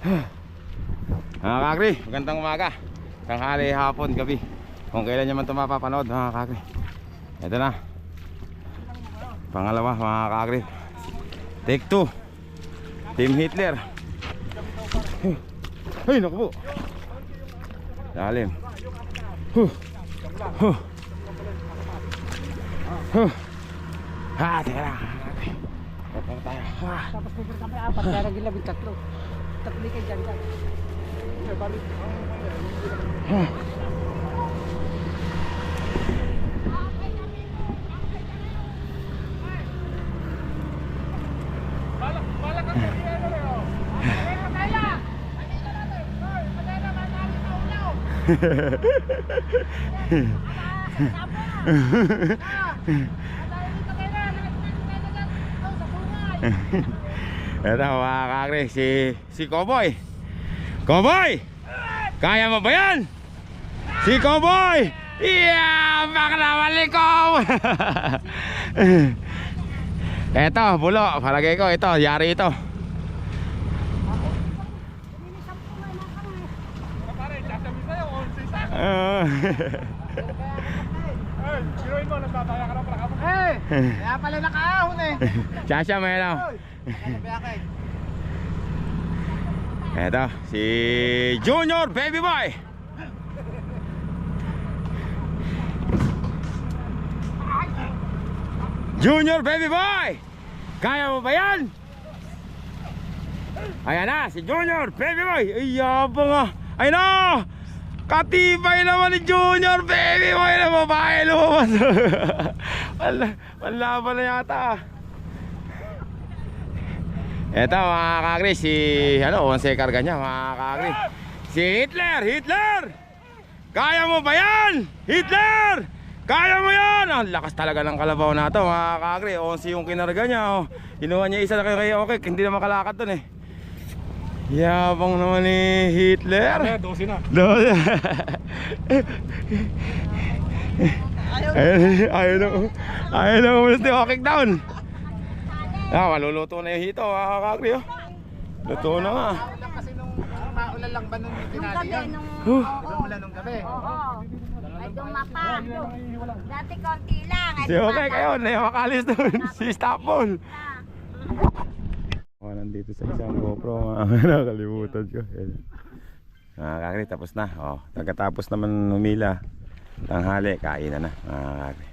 Mga kakri, magandang umaga, tanghali, hapon, gabi, kung kailan nyo man ito mapapanood mga kakri. Ito na, pangalawa mga kakri. Take 2, Team Hitler. Ay naku po, lalim. Teka lang. Tapos tayo. pupunta kami apat, kaya naging 13. Tatli kayo dyan. Ito mga kakri, si Cowboy. Cowboy! Kaya mo ba yan? Si Cowboy! Yeah! Bakla malikaw! Ito, bulo. Palagay ko ito, yari ito. Sinuin mo, nagtataya ka na pala kapag. Kaya pala nakaahon eh. Sasya mo yan. Eto, si Junior Baby Boy. Junior Baby Boy, kaya mo ba yan? Ayan na, si Junior Baby Boy. Ay, yabang ah. Ay na, katibay naman ni Junior Baby Boy na babae lumabas. Panlaban na yata. Eto mga kakri, si ano, 11 karga niya mga kakri. Si Hitler, Hitler! Kaya mo ba yan? Hitler! Kaya mo yan! Ang lakas talaga ng kalabaw na ito mga kakri. 11 yung kinarga niya oh. Inuha niya isa na kayo okay, hindi na makalakad dun eh. Yabang naman ni Hitler. 12 na. 12. Ayaw na umalis ni Hawking down. Maluluto na yung hito mga kakri oh. Luto na nga. Kasi nung maulan lang ba nung tinali yan? Umulan nung gabi. Ay dumapa. Dati konti lang. Si okay kayo, makalis doon. Si Stopball. Nandito sa isang GoPro nakalimutan ko. Mga kakri, tapos na. Pagkatapos naman humila, tanghali, kain na mga kakri.